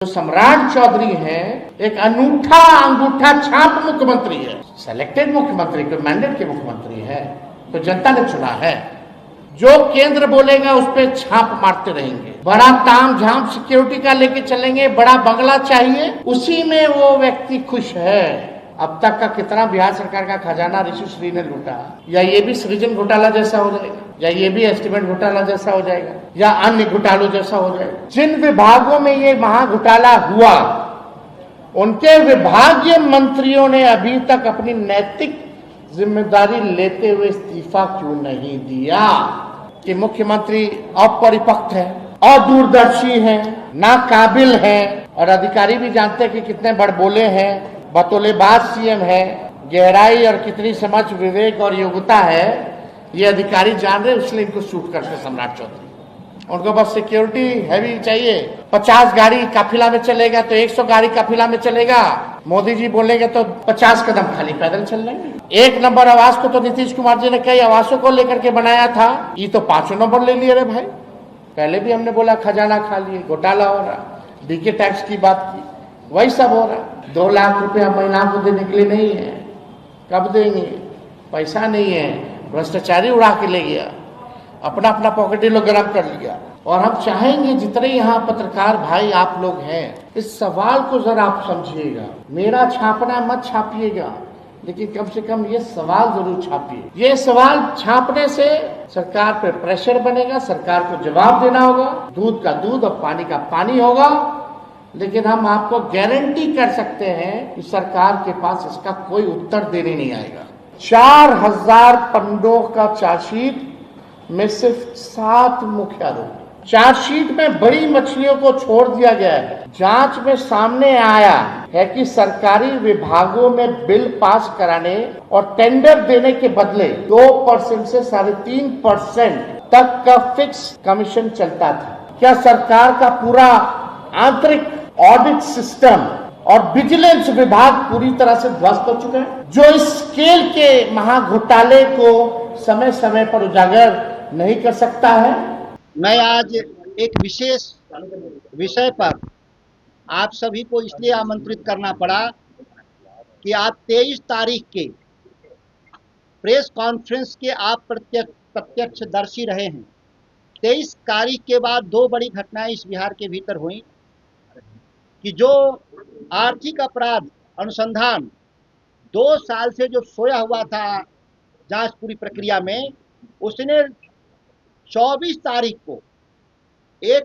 जो सम्राट चौधरी हैं, एक अनूठा अंगूठा छाप मुख्यमंत्री है, सिलेक्टेड मुख्यमंत्री, कोई मैंडेट के मुख्यमंत्री है, तो जनता ने चुना है। जो केंद्र बोलेगा उस पर छाप मारते रहेंगे। बड़ा ताम झाम सिक्योरिटी का लेके चलेंगे, बड़ा बंगला चाहिए, उसी में वो व्यक्ति खुश है। अब तक का कितना बिहार सरकार का खजाना ऋषि श्री ने लूटा, या ये भी सृजन घोटाला जैसा हो जाएगा, या ये भी एस्टिमेट घोटाला जैसा हो जाएगा, या अन्य घोटालों जैसा हो जाएगा। जिन विभागों में ये महा घोटाला हुआ, उनके विभागीय मंत्रियों ने अभी तक अपनी नैतिक जिम्मेदारी लेते हुए इस्तीफा क्यों नहीं दिया? कि मुख्यमंत्री अपरिपक्व है, अदूरदर्शी है, नाकाबिल है, और अधिकारी भी जानते हैं कि कितने बड़बोले हैं, बतौलेबाज सीएम है, गहराई और कितनी समझ, विवेक और योग्यता है, ये अधिकारी जान रहे, इसलिए इनको शूट करते सम्राट चौधरी। उनको बस सिक्योरिटी हैवी चाहिए। 50 गाड़ी काफिला में चलेगा तो 100 गाड़ी काफिला में चलेगा। मोदी जी बोलेंगे तो 50 कदम खाली पैदल चल लेंगे। 1 नंबर आवास को तो नीतीश कुमार जी ने कई आवासों को लेकर के बनाया था, ये तो 5 नंबर ले लिए रे भाई। पहले भी हमने बोला खजाना खा लिए, घोटाला हो रहा, डीके टैक्स की बात की, वही सब हो रहा। 2 लाख रुपया महिला को देने के लिए नहीं है, कब देंगे? पैसा नहीं है, भ्रष्टाचारी उड़ा के ले गया, अपना अपना पॉकेट लोग गर्म कर लिया। और हम चाहेंगे जितने यहाँ पत्रकार भाई आप लोग हैं, इस सवाल को जरा आप समझिएगा। मेरा छापना मत छापिएगा, लेकिन कम से कम ये सवाल जरूर छापिए। ये सवाल छापने से सरकार पे प्रेशर बनेगा, सरकार को जवाब देना होगा, दूध का दूध और पानी का पानी होगा। लेकिन हम आपको गारंटी कर सकते हैं कि सरकार के पास इसका कोई उत्तर देने नहीं आएगा। 4000 पन्नों का चार्जशीट में सिर्फ 7 मुख्य आरोप। चार्जशीट में बड़ी मछलियों को छोड़ दिया गया है। जांच में सामने आया है कि सरकारी विभागों में बिल पास कराने और टेंडर देने के बदले 2% से 3.5% तक का फिक्स कमीशन चलता था। क्या सरकार का पूरा आंतरिक ऑडिट सिस्टम और विजिलेंस विभाग पूरी तरह से ध्वस्त हो चुका है? जो इस स्केल के महाघोटाले को समय समय पर उजागर नहीं कर सकता है। मैं आज एक विशेष विषय पर आप सभी को इसलिए आमंत्रित करना पड़ा कि आप 23 तारीख के प्रेस कॉन्फ्रेंस के आप प्रत्यक्षदर्शी रहे हैं। 23 तारीख के बाद 2 बड़ी घटनाएं इस बिहार के भीतर हुई कि जो आर्थिक अपराध अनुसंधान 2 साल से जो सोया हुआ था जांच पूरी प्रक्रिया में, उसने 24 तारीख को एक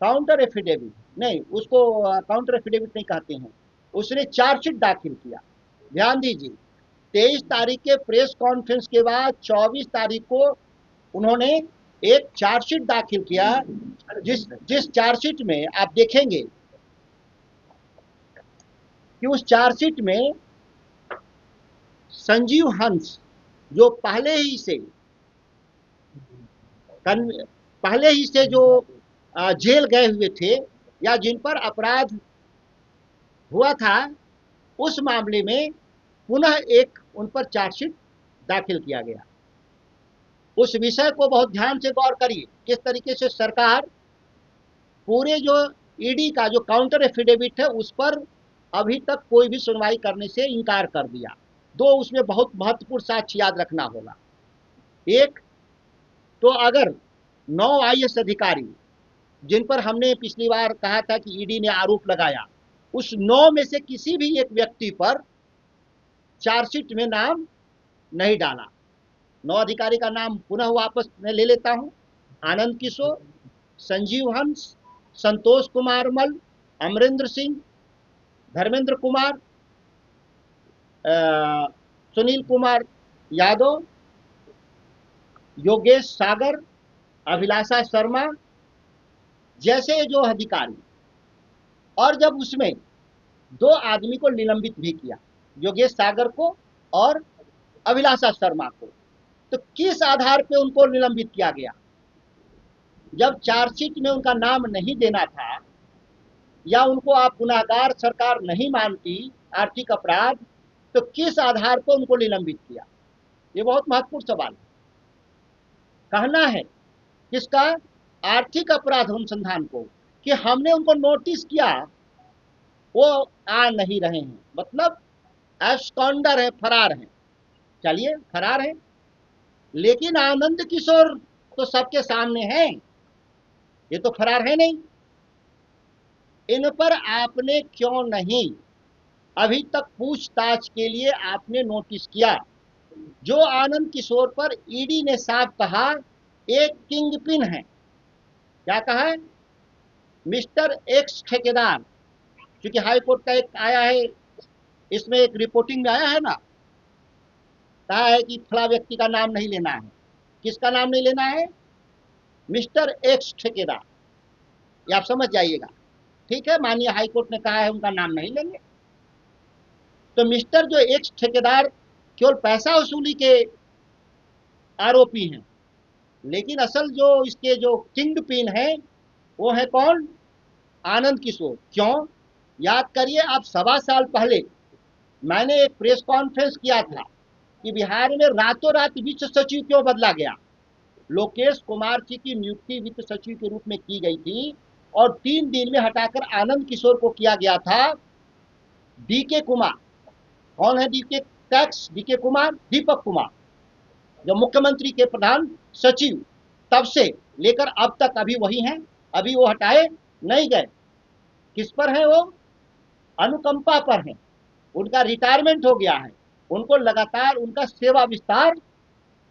काउंटर एफिडेविट नहीं, उसको काउंटर एफिडेविट नहीं कहते हैं, उसने चार्जशीट दाखिल किया। ध्यान दीजिए, 23 तारीख के प्रेस कॉन्फ्रेंस के बाद 24 तारीख को उन्होंने एक चार्जशीट दाखिल किया, जिस चार्जशीट में आप देखेंगे कि उस चार्जशीट में संजीव हंस, जो पहले ही से जो जेल गए हुए थे या जिन पर अपराध हुआ था, उस मामले में पुनः एक उन पर चार्जशीट दाखिल किया गया। उस विषय को बहुत ध्यान से गौर करिए, किस तरीके से सरकार पूरे जो ईडी का जो काउंटर एफिडेविट है उस पर अभी तक कोई भी सुनवाई करने से इनकार कर दिया। 2 उसमें बहुत महत्वपूर्ण साक्ष्य याद रखना होगा। एक तो अगर 9 IAS अधिकारी जिन पर हमने पिछली बार कहा था कि ईडी ने आरोप लगाया, उस 9 में से किसी भी एक व्यक्ति पर चार्जशीट में नाम नहीं डाला। 9 अधिकारी का नाम पुनः वापस मैं ले लेता हूं: आनंद किशोर, संजीव हंस, संतोष कुमार मल, अमरेंद्र सिंह, धर्मेंद्र कुमार, सुनील कुमार यादव, योगेश सागर, अभिलाषा शर्मा जैसे जो अधिकारी। और जब उसमें 2 आदमी को निलंबित भी किया, योगेश सागर को और अभिलाषा शर्मा को, तो किस आधार पे उनको निलंबित किया गया? जब चार्जशीट में उनका नाम नहीं देना था या उनको आप गुनाहगार सरकार नहीं मानती आर्थिक अपराध, तो किस आधार पर उनको निलंबित किया? ये बहुत महत्वपूर्ण सवाल है। कहना है किसका? आर्थिक अपराध अनुसंधान को कि हमने उनको नोटिस किया, वो आ नहीं रहे हैं, मतलब एब्सकॉन्डर है, फरार हैं। चलिए फरार है, लेकिन आनंद किशोर तो सबके सामने हैं, ये तो फरार है नहीं। इन पर आपने क्यों नहीं अभी तक पूछताछ के लिए आपने नोटिस किया? जो आनंद किशोर पर ईडी ने साफ कहा एक किंगपिन है, क्या कहा है? मिस्टर एक्स ठेकेदार। क्योंकि हाई कोर्ट का एक आया है, इसमें एक रिपोर्टिंग में आया है ना, कहा है कि फला व्यक्ति का नाम नहीं लेना है। किसका नाम नहीं लेना है? मिस्टर एक्स ठेकेदार। ये आप समझ जाइएगा, ठीक है? माननीय हाई कोर्ट ने कहा है उनका नाम नहीं लेंगे। तो मिस्टर जो एक्स ठेकेदार केवल पैसा वसूली के आरोपी हैं, लेकिन असल जो इसके जो किंग पिन है वो है कौन? आनंद किशोर। क्यों? याद करिए आप, 1.25 साल पहले मैंने एक प्रेस कॉन्फ्रेंस किया था कि बिहार में रातों रात वित्त सचिव क्यों बदला गया। लोकेश कुमार जी की नियुक्ति वित्त सचिव के रूप में की गई थी और 3 दिन में हटाकर आनंद किशोर को किया गया था डीके कुमार। कौन है DK? Tax DK Kumar, Deepak Kumar, जो मुख्यमंत्री के प्रधान सचिव तब से लेकर अब तक अभी वही हैं, अभी वो हटाए नहीं गए। किस पर हैं वो? अनुकंपा पर हैं। उनका रिटायरमेंट हो गया है, उनको लगातार उनका सेवा विस्तार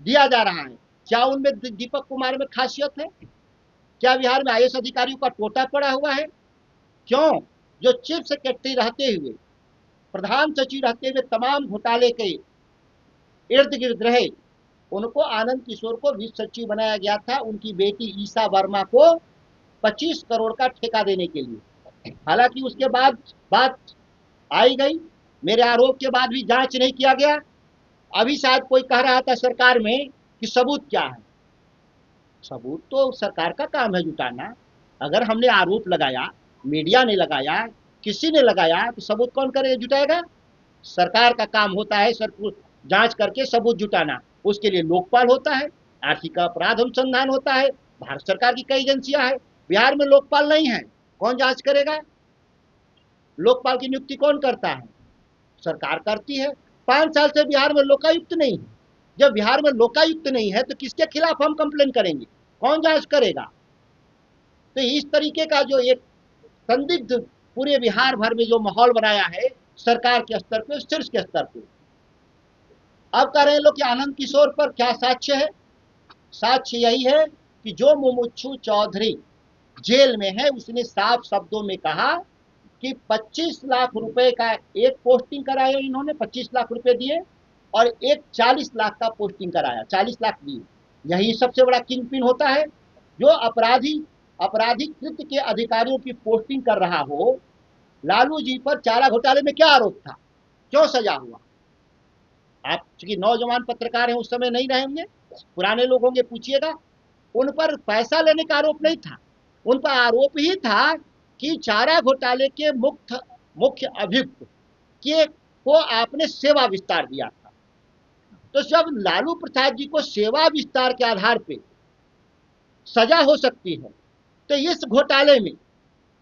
दिया जा रहा है। क्या उनमें दीपक कुमार में खासियत है? क्या बिहार में आईएएस अधिकारियों का टोटा पड़ा हुआ है? क्यों? जो चीफ सेक्रेटरी रहते हुए, प्रधान सचिव रहते हुए तमाम घोटाले के इर्द गिर्द रहे, उनको आनंद किशोर को वित्त सचिव बनाया गया था उनकी बेटी ईसा वर्मा को 25 करोड़ का ठेका देने के लिए। हालांकि उसके बाद बात आई गई, मेरे आरोप के बाद भी जांच नहीं किया गया। अभी शायद कोई कह रहा था सरकार में कि सबूत क्या है। सबूत तो सरकार का काम है जुटाना। अगर हमने आरोप लगाया, मीडिया ने लगाया, किसी ने लगाया, तो सबूत कौन करे जुटाएगा? सरकार का काम होता है जांच करके सबूत जुटाना। उसके लिए लोकपाल होता है, आर्थिक अपराध अनुसंधान होता है, भारत सरकार की कई एजेंसियां हैं। बिहार में लोकपाल नहीं है, कौन जांच करेगा? लोकपाल की नियुक्ति कौन करता है? सरकार करती है। 5 साल से बिहार में लोकायुक्त नहीं है। जब बिहार में लोकायुक्त नहीं है तो किसके खिलाफ हम कंप्लेन करेंगे? कौन जांच करेगा? तो इस तरीके का जो एक संदिग्ध पूरे बिहार भर में जो माहौल बनाया है सरकार के स्तर पे, शीर्ष के स्तर पे। अब कह रहे हैं लोग कि आनंद किशोर पर क्या साक्ष्य है? साक्ष्य यही है कि जो मुमुक्षु चौधरी जेल में है उसने साफ शब्दों में कहा कि 25 लाख रुपए का एक पोस्टिंग कराया इन्होंने, 25 लाख रुपए दिए, और एक 40 लाख का पोस्टिंग कराया, 40 लाख दिए। यही सबसे बड़ा किंग पिन होता है, जो आपराधिक कृत्य के अधिकारियों की पोस्टिंग कर रहा हो। लालू जी पर चारा घोटाले में क्या आरोप था? क्यों सजा हुआ? आप चूंकि नौजवान पत्रकार हैं, उस समय नहीं रहे होंगे, पुराने लोग होंगे, पूछिएगा। उन पर पैसा लेने का आरोप नहीं था, उन पर आरोप ही था कि चारा घोटाले के मुख्य अभियुक्त के को आपने सेवा विस्तार दिया था। तो जब लालू प्रसाद जी को सेवा विस्तार के आधार पे सजा हो सकती है, तो इस घोटाले में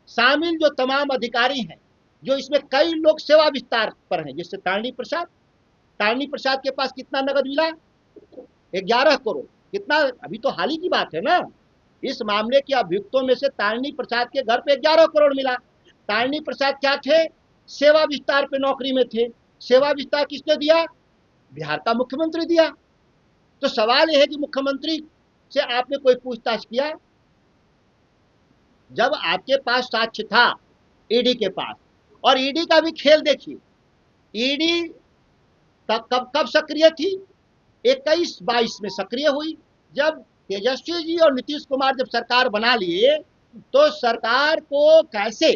शामिल जो तमाम अधिकारी हैं, जो इसमें कई लोग सेवा विस्तार पर हैं, जैसे तारणी प्रसाद के पास कितना नगद मिला? 11 करोड़। कितना? अभी तो हाल ही की बात है ना। इस मामले के अभियुक्तों में से तारणी प्रसाद के घर पे 11 करोड़ मिला। तारणी प्रसाद क्या थे? सेवा विस्तार पे नौकरी में थे। सेवा विस्तार किसने दिया? बिहार का मुख्यमंत्री दिया। तो सवाल यह है कि मुख्यमंत्री से आपने कोई पूछताछ किया? जब आपके पास साक्ष्य था ईडी के पास, और ईडी का भी खेल देखिए, ईडी कब सक्रिय थी? 21-22 में सक्रिय हुई। जब तेजस्वी जी और नीतीश कुमार जब सरकार बना लिए, तो सरकार को कैसे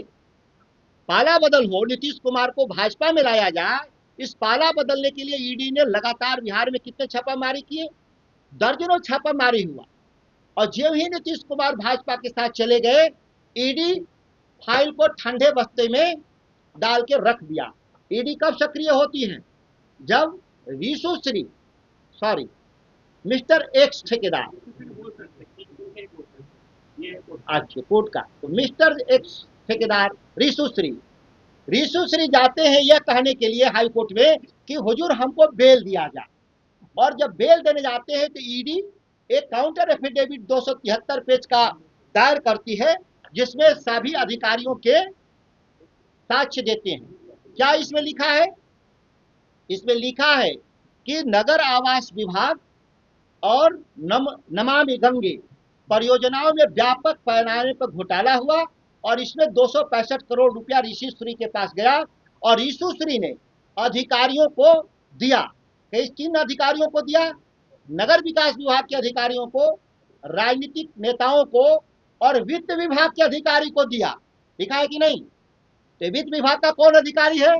पाला बदल हो, नीतीश कुमार को भाजपा में लाया जाए, इस पाला बदलने के लिए ईडी ने लगातार बिहार में कितने छापामारी किए? दर्जनों छापामारी हुआ। और जो ही नीतीश कुमार भाजपा के साथ चले गए, ईडी फाइल को ठंडे बस्ते में डाल के रख दिया। ईडी कब सक्रिय होती है? जब मिस्टर एक्स ठेकेदार, आज के कोर्ट का। तो मिस्टर एक्स ठेकेदार रीशु श्री जाते हैं यह कहने के लिए हाई कोर्ट में कि हुजूर हमको बेल दिया जाए, और जब बेल देने जाते हैं तो ईडी एक काउंटर एफिडेविट 273 पेज का दायर करती है, जिसमें सभी अधिकारियों के साक्ष्य देते हैं। क्या इसमें लिखा है? इसमें लिखा है कि नगर आवास विभाग और नमामि गंगे परियोजनाओं में व्यापक पैमाने पर घोटाला हुआ, और इसमें 265 करोड़ रुपया ऋषि श्री के पास गया, और ऋषि श्री ने अधिकारियों को दिया। किन अधिकारियों को दिया? नगर विकास विभाग के अधिकारियों को, राजनीतिक नेताओं को, और वित्त विभाग के अधिकारी को दिया। लिखा है कि नहीं? तो वित्त विभाग का कौन अधिकारी है?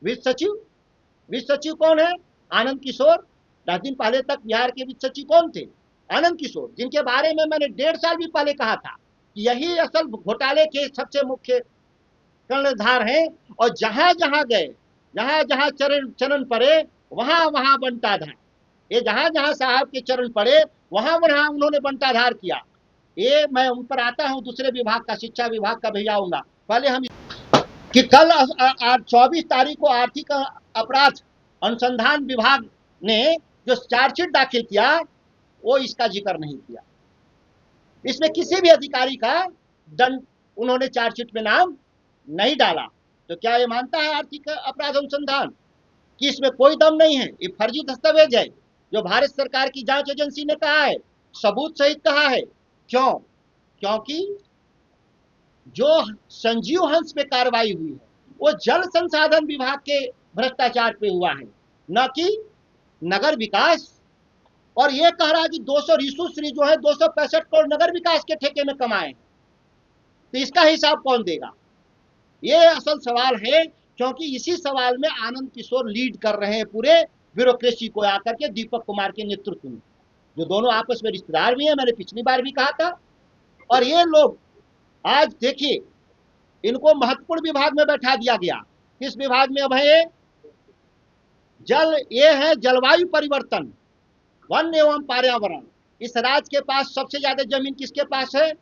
वित्त सचिव। वित्त सचिव कौन है? आनंद किशोर। 10 दिन पहले तक बिहार के वित्त सचिव कौन थे? आनंद किशोर, जिनके बारे में मैंने 1.5 साल भी पहले कहा था कि यही असल घोटाले के सबसे मुख्य कर्णधार हैं, और जहां जहां गए, जहां जहां चरण पड़े, वहां वहां बंटाधार। ये जहां जहां साहब के चरण पड़े, वहां वहां उन्होंने बंटाधार किया। ये मैं उन पर आता हूं, दूसरे विभाग का, शिक्षा विभाग का भी आऊंगा। पहले हम कि कल 24 तारीख को आर्थिक अपराध अनुसंधान विभाग ने जो चार्जशीट दाखिल किया, वो इसका जिक्र नहीं किया। इसमें किसी भी अधिकारी का दंड उन्होंने चार्जशीट में नाम नहीं डाला। तो क्या ये मानता है आर्थिक अपराध अनुसंधान कि इसमें कोई दम नहीं है? ये फर्जी दस्तावेज है जो भारत सरकार की जांच एजेंसी ने कहा है, सबूत सहित कहा है। क्यों? क्योंकि जो संजीव हंस पे कार्रवाई हुई है वो जल संसाधन विभाग के भ्रष्टाचार पे हुआ है, न कि नगर विकास। और ये कह रहा है कि 200 ऋषु श्री जो है 265 करोड़ नगर विकास के ठेके में कमाए, तो इसका हिसाब कौन देगा? ये असल सवाल है, क्योंकि इसी सवाल में आनंद किशोर लीड कर रहे हैं पूरे ब्यूरोक्रेसी को आकर के, दीपक कुमार के नेतृत्व में, जो दोनों आपस में रिश्तेदार भी हैं। मैंने पिछली बार भी कहा था। और ये लोग आज देखिए, इनको महत्वपूर्ण विभाग में बैठा दिया गया। किस विभाग में? अब है ये है जलवायु परिवर्तन, वन एवं पर्यावरण। इस राज्य के पास सबसे ज्यादा जमीन किसके पास है?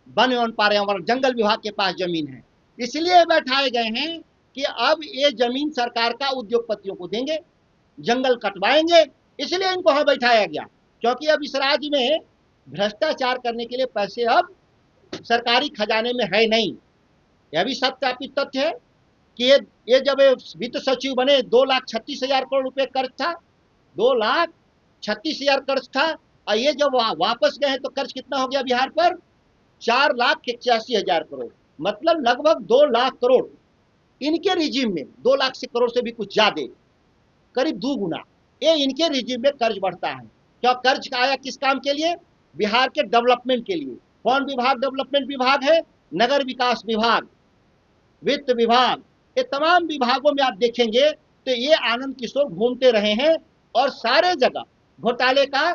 वन एवं पर्यावरण, जंगल विभाग के पास जमीन है। इसलिए बैठाए गए हैं कि अब ये जमीन सरकार का उद्योगपतियों को देंगे, जंगल कटवाएंगे। इसलिए इनको वहां बैठाया गया, क्योंकि अब इस राज्य में भ्रष्टाचार करने के लिए पैसे अब सरकारी खजाने में है नहीं। यह भी सत्यापित तथ्य है कि ये जब वित्त सचिव बने 2,36,000 करोड़ रुपए कर्ज था, 2,36,000 कर्ज था। और ये जब वापस गए हैं तो कर्ज कितना हो गया बिहार पर? 4,81,000 करोड़, मतलब लगभग 2 लाख करोड़। इनके रिजीम में 2 लाख से करोड़ से भी कुछ ज्यादा, करीब 2 गुना ये इनके रिजीम में कर्ज बढ़ता है। क्या कर्ज आया किस काम के लिए? बिहार के डेवलपमेंट के लिए। कौन विभाग डेवलपमेंट विभाग है? नगर विकास विभाग, वित्त विभाग। ये तमाम विभागों में आप देखेंगे तो ये आनंद किशोर घूमते रहे हैं, और सारे जगह घोटाले का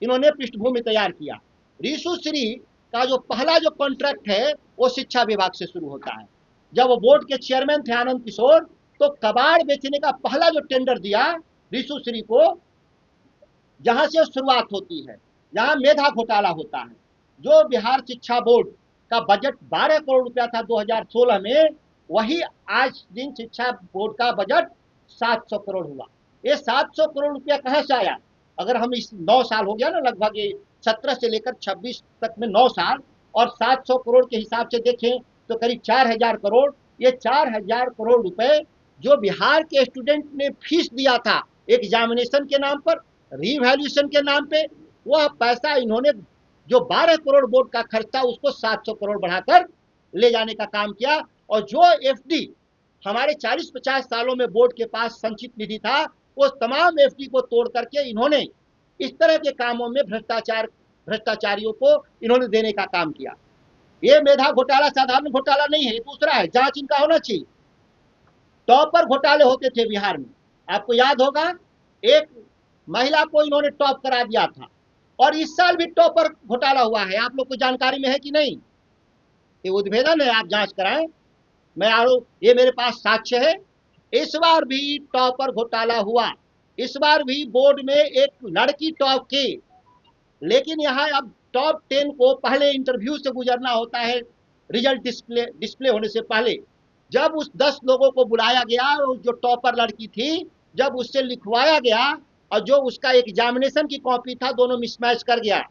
इन्होंने पृष्ठभूमि तैयार किया। ऋषु श्री का जो पहला जो कॉन्ट्रैक्ट है वो शिक्षा विभाग से शुरू होता है। जब वो बोर्ड के चेयरमैन थे आनंद किशोर, तो कबाड़ बेचने का पहला जो टेंडर दिया ऋषु श्री को, जहां से शुरुआत होती है, जहां मेधा घोटाला होता है। जो बिहार शिक्षा बोर्ड का बजट 12 करोड़ रुपया था 2016 में, वही आज दिन शिक्षा बोर्ड का बजट 700 करोड़ हुआ। ये 700 करोड़ रुपया कहां से आया? अगर हम इस 9 साल हो गया ना, लगभग ये 17 से लेकर 26 तक में 9 साल, और 700 करोड़ के हिसाब से देखें तो करीब 4,000 करोड़। ये 4,000 करोड़ रुपए जो बिहार के स्टूडेंट ने फीस दिया था एग्जामिनेशन के नाम पर, रीवैल्यूएशन के नाम पे, वह पैसा इन्होंने जो 12 करोड़ बोर्ड का खर्च था उसको 700 करोड़ बढ़ाकर ले जाने का काम किया। और जो एफडी हमारे 40-50 सालों में बोर्ड के पास संचित निधि था, वो तमाम एफडी को तोड़ करके इन्होंने इस तरह के कामों में भ्रष्टाचारियों को इन्होंने देने का काम किया। ये मेधा घोटाला साधारण घोटाला नहीं है, दूसरा है, जांच इनका होना चाहिए। टॉपर घोटाले होते थे बिहार में, आपको याद होगा, एक महिला को इन्होंने टॉप करा दिया था, और इस साल भी टॉपर घोटाला हुआ है। आप लोग को जानकारी में है कि नहीं? ये उद्भेदन है, आप जांच कराएं। मैं आरोप, ये मेरे पास साक्ष्य है। इस बार भी टॉपर घोटाला हुआ। इस बार भी बोर्ड में एक लड़की टॉप की, लेकिन यहाँ अब टॉप 10 को पहले इंटरव्यू से गुजरना होता है, रिजल्ट डिस्प्ले होने से पहले। जब उस 10 लोगों को बुलाया गया, जो टॉपर लड़की थी, जब उससे लिखवाया गया और जो उसका एग्जामिनेशन की कॉपी था, दोनों मिसमैच कर गया,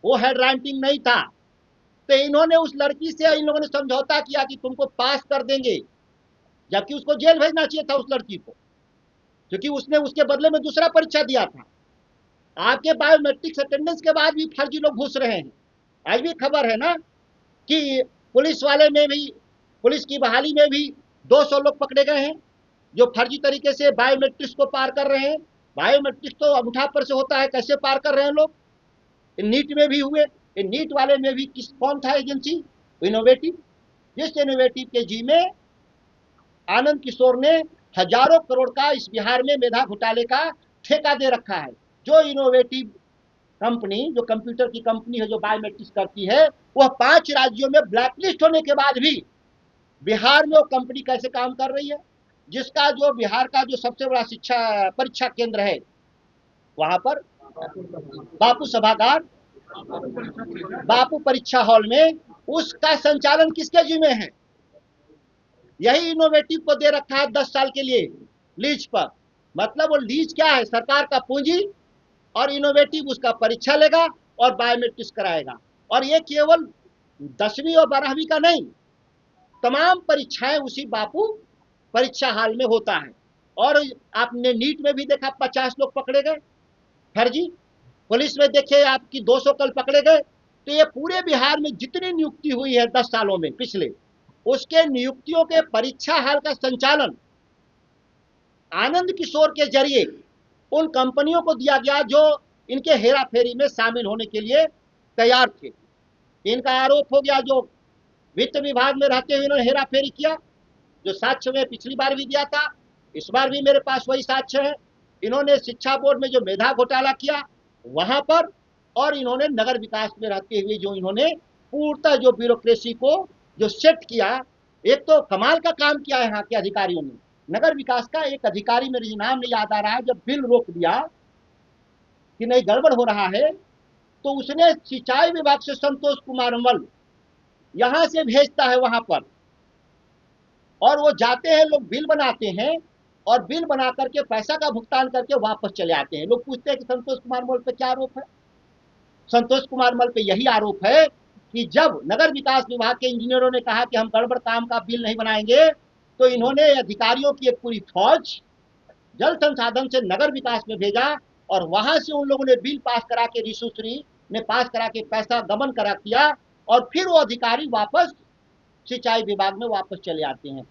वो हैंड राइटिंग नहीं था। तो इन्होंने उस लड़की से, इन लोगों ने समझौता किया कि तुमको पास कर देंगे, जबकि उसको जेल भेजना चाहिए था उस लड़की को, क्योंकि उसने उसके बदले में दूसरा परीक्षा दिया था। आपके बायोमेट्रिक्स अटेंडेंस के बाद भी फर्जी लोग घुस रहे हैं। आज भी खबर है ना कि पुलिस वाले में भी, पुलिस की बहाली में भी 200 लोग पकड़े गए हैं जो फर्जी तरीके से बायोमेट्रिक्स को पार कर रहे हैं। बायोमेट्रिक्स तो अंगूठा पर से होता है, कैसे पार कर रहे हैं लोग। नीट में भी हुए, नीट वाले में भी कौन था एजेंसी? इनोवेटिव। जिस इनोवेटिव के जी में आनंद किशोर ने हजारों करोड़ का इस बिहार में मेधा घोटाले का ठेका दे रखा है। जो इनोवेटिव कंपनी, जो कंप्यूटर की कंपनी है, जो बायोमेट्रिक्स करती है, वह 5 राज्यों में ब्लैकलिस्ट होने के बाद भी बिहार में वो कंपनी कैसे काम कर रही है? जिसका जो बिहार का जो सबसे बड़ा शिक्षा परीक्षा केंद्र है, वहां पर बापू सभागार, बापू परीक्षा हॉल में, उसका संचालन किसके जिम्मे है? यही इनोवेटिव को दे रखा है 10 साल के लिए लीज पर। मतलब वो लीज क्या है? सरकार का पूंजी, और इनोवेटिव उसका परीक्षा लेगा और बायोमेट्रिक्स कराएगा। और ये केवल 10वीं और 12वीं का नहीं, तमाम परीक्षाएं उसी बापू परीक्षा हॉल में होता है। और आपने नीट में भी देखा 50 लोग पकड़े गए फर्जी। पुलिस में देखे आपकी 200 कल पकड़े गए। तो ये पूरे बिहार में जितनी नियुक्ति हुई है 10 सालों में पिछले, उसके नियुक्तियों के परीक्षा हाल का संचालन आनंद किशोर के जरिए उन कंपनियों को दिया गया जो इनके हेरा फेरी में शामिल होने के लिए तैयार थे। इनका आरोप हो गया जो वित्त विभाग में रहते हुए इन्होंने हेरा फेरी किया, जो साक्ष्य में पिछली बार भी दिया था, इस बार भी मेरे पास वही साक्ष्य है। इन्होंने शिक्षा बोर्ड में जो मेधा घोटाला किया वहां पर, और इन्होंने नगर विकास में रहते हुए जो इन्होंने पूर्णतः जो ब्यूरोक्रेसी को जो सेट किया। एक तो कमाल का काम किया है यहाँ के अधिकारियों ने। नगर विकास का एक अधिकारी, मेरे नाम नहीं याद आ रहा है, जब बिल रोक दिया कि नहीं गड़बड़ हो रहा है, तो उसने सिंचाई विभाग से संतोष कुमार मल यहां से भेजता है वहां पर, और वो जाते हैं, लोग बिल बनाते हैं, और बिल बना करके पैसा का भुगतान करके वापस चले आते हैं। लोग पूछते हैं कि संतोष कुमार मल पे क्या आरोप है? संतोष कुमार मल पे यही आरोप है कि जब नगर विकास विभाग के इंजीनियरों ने कहा कि हम गड़बड़ काम का बिल नहीं बनाएंगे, तो इन्होंने अधिकारियों की एक पूरी फौज जल संसाधन से नगर विकास में भेजा, और वहां से उन लोगों ने बिल पास करा के, रिशुश्री ने पास करा के पैसा गबन करा किया, और फिर वो अधिकारी वापस सिंचाई विभाग में वापस चले आते हैं।